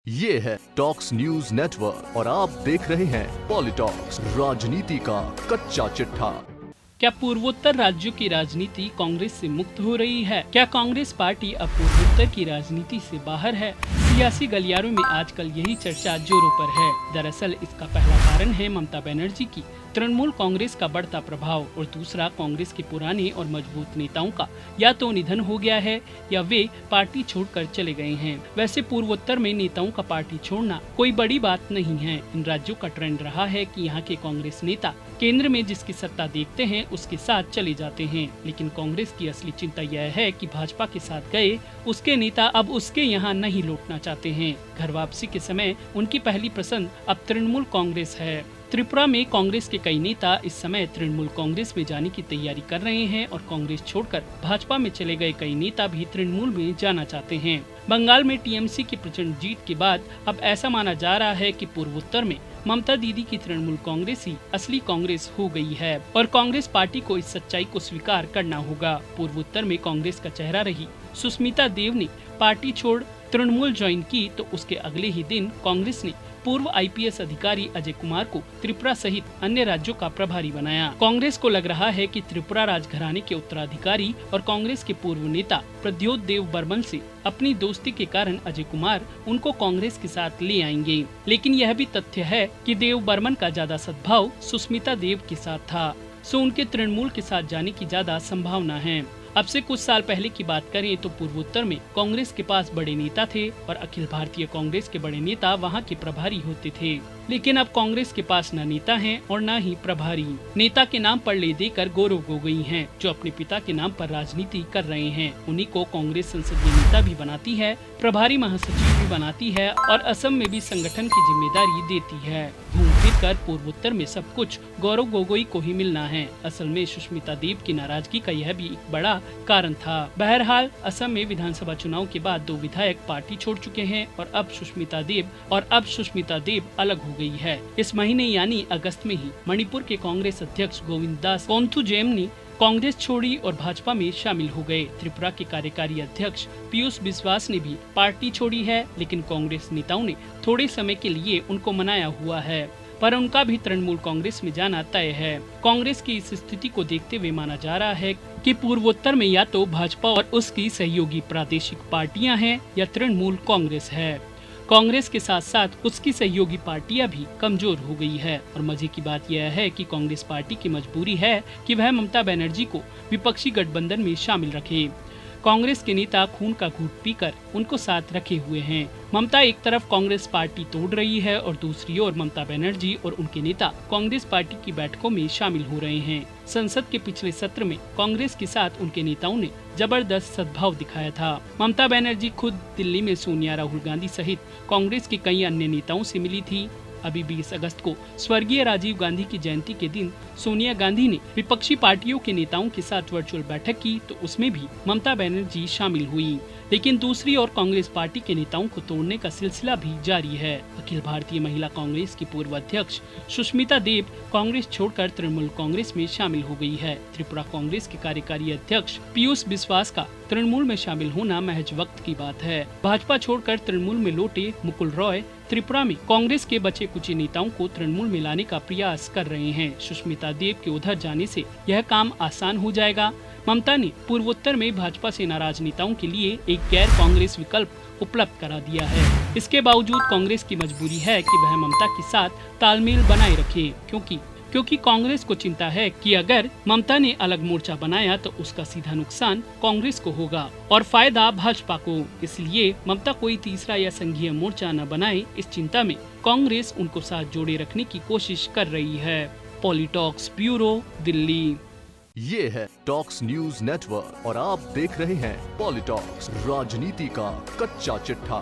ये है talks news network और आप देख रहे हैं पॉलिटॉक्स, राजनीति का कच्चा चिट्ठा। क्या पूर्वोत्तर राज्यों की राजनीति कांग्रेस से मुक्त हो रही है? क्या कांग्रेस पार्टी अब पूर्वोत्तर की राजनीति से बाहर है? सियासी गलियारों में आजकल यही चर्चा जोरों पर है। दरअसल इसका पहला कारण है ममता बनर्जी की तृणमूल कांग्रेस का बढ़ता प्रभाव और दूसरा कांग्रेस के पुराने और मजबूत नेताओं का या तो निधन हो गया है या वे पार्टी छोड़कर चले गए हैं। वैसे पूर्वोत्तर में नेताओं का पार्टी छोड़ना कोई बड़ी बात नहीं है। इन राज्यों का ट्रेंड रहा है कि यहाँ के कांग्रेस नेता केंद्र में जिसकी सत्ता देखते हैं उसके साथ चले जाते हैं, लेकिन कांग्रेस की असली चिंता यह है कि भाजपा के साथ गए उसके नेता अब उसके यहाँ नहीं लौटना चाहते हैं। घर वापसी के समय उनकी पहली पसंद अब तृणमूल कांग्रेस है। त्रिपुरा में कांग्रेस के कई नेता इस समय तृणमूल कांग्रेस में जाने की तैयारी कर रहे हैं और कांग्रेस छोड़कर भाजपा में चले गए कई नेता भी तृणमूल में जाना चाहते हैं। बंगाल में टीएमसी की प्रचंड जीत के बाद अब ऐसा माना जा रहा है कि पूर्वोत्तर में ममता दीदी की तृणमूल कांग्रेस ही असली कांग्रेस हो गई है और कांग्रेस पार्टी को इस सच्चाई को स्वीकार करना होगा। पूर्वोत्तर में कांग्रेस का चेहरा रही सुष्मिता देव ने पार्टी छोड़ तृणमूल ज्वाइन की तो उसके अगले ही दिन कांग्रेस ने पूर्व आईपीएस अधिकारी अजय कुमार को त्रिपुरा सहित अन्य राज्यों का प्रभारी बनाया। कांग्रेस को लग रहा है कि त्रिपुरा राजघराने के उत्तराधिकारी और कांग्रेस के पूर्व नेता प्रद्योत देव बर्मन से अपनी दोस्ती के कारण अजय कुमार उनको कांग्रेस के साथ ले आएंगे। लेकिन यह भी तथ्य है कि देव बर्मन का ज्यादा सद्भाव सुष्मिता देव के साथ था, सो उनके तृणमूल के साथ जाने की ज्यादा संभावना है। अब से कुछ साल पहले की बात करें तो पूर्वोत्तर में कांग्रेस के पास बड़े नेता थे और अखिल भारतीय कांग्रेस के बड़े नेता वहां के प्रभारी होते थे, लेकिन अब कांग्रेस के पास न नेता हैं और न ही प्रभारी। नेता के नाम पर ले देकर गौरव गोगोई हैं, जो अपने पिता के नाम पर राजनीति कर रहे हैं। उन्हीं को कांग्रेस संसदीय नेता भी बनाती है, प्रभारी महासचिव भी बनाती है और असम में भी संगठन की जिम्मेदारी देती है। घूम फिर कर पूर्वोत्तर में सब कुछ गौरव गोगोई को ही मिलना है। असल में सुष्मिता देव की नाराजगी का यह भी एक बड़ा कारण था। बहरहाल असम में विधानसभा चुनाव के बाद 2 विधायक पार्टी छोड़ चुके हैं और अब सुष्मिता देव अलग हो गई है। इस महीने यानी अगस्त में ही मणिपुर के कांग्रेस अध्यक्ष गोविंद दास कोंथुजेम ने कांग्रेस छोड़ी और भाजपा में शामिल हो गए। त्रिपुरा के कार्यकारी अध्यक्ष पीयूष बिस्वास ने भी पार्टी छोड़ी है, लेकिन कांग्रेस नेताओं ने थोड़े समय के लिए उनको मनाया हुआ है, पर उनका भी तृणमूल कांग्रेस में जाना तय है। कांग्रेस की इस स्थिति को देखते हुए माना जा रहा है कि पूर्वोत्तर में या तो भाजपा और उसकी सहयोगी प्रादेशिक पार्टियां हैं या तृणमूल कांग्रेस है। कांग्रेस के साथ साथ उसकी सहयोगी पार्टियां भी कमजोर हो गई है और मजे की बात यह है कि कांग्रेस पार्टी की मजबूरी है कि वह ममता बनर्जी को विपक्षी गठबंधन में शामिल रखे। कांग्रेस के नेता खून का घूंट पीकर उनको साथ रखे हुए हैं। ममता एक तरफ कांग्रेस पार्टी तोड़ रही है और दूसरी ओर ममता बनर्जी और उनके नेता कांग्रेस पार्टी की बैठकों में शामिल हो रहे हैं। संसद के पिछले सत्र में कांग्रेस के साथ उनके नेताओं ने जबरदस्त सद्भाव दिखाया था। ममता बनर्जी खुद दिल्ली में सोनिया, राहुल गांधी सहित कांग्रेस के कई अन्य नेताओं से मिली थी। अभी 20 अगस्त को स्वर्गीय राजीव गांधी की जयंती के दिन सोनिया गांधी ने विपक्षी पार्टियों के नेताओं के साथ वर्चुअल बैठक की तो उसमें भी ममता बनर्जी शामिल हुई। लेकिन दूसरी ओर कांग्रेस पार्टी के नेताओं को तोड़ने का सिलसिला भी जारी है। अखिल भारतीय महिला कांग्रेस की पूर्व अध्यक्ष सुष्मिता देव कांग्रेस छोड़कर तृणमूल कांग्रेस में शामिल हो गई है। त्रिपुरा कांग्रेस के कार्यकारी अध्यक्ष पीयूष बिस्वास का तृणमूल में शामिल होना महज वक्त की बात है। भाजपा छोड़कर तृणमूल में लौटे मुकुल रॉय त्रिपुरा में कांग्रेस के बचे कुछ नेताओं को तृणमूल में लाने का प्रयास कर रहे हैं। सुष्मिता देव के उधर जाने से यह काम आसान हो जाएगा। ममता ने पूर्वोत्तर में भाजपा से नाराज नेताओं के लिए एक गैर कांग्रेस विकल्प उपलब्ध करा दिया है। इसके बावजूद कांग्रेस की मजबूरी है कि वह ममता के साथ तालमेल बनाए रखे, क्योंकि कांग्रेस को चिंता है कि अगर ममता ने अलग मोर्चा बनाया तो उसका सीधा नुकसान कांग्रेस को होगा और फायदा भाजपा को। इसलिए ममता कोई तीसरा या संघीय मोर्चा न बनाए, इस चिंता में कांग्रेस उनको साथ जोड़े रखने की कोशिश कर रही है। पॉलिटॉक्स ब्यूरो, दिल्ली। ये है टॉक्स न्यूज नेटवर्क और आप देख रहे हैं पॉलिटॉक्स, राजनीति का कच्चा चिट्ठा।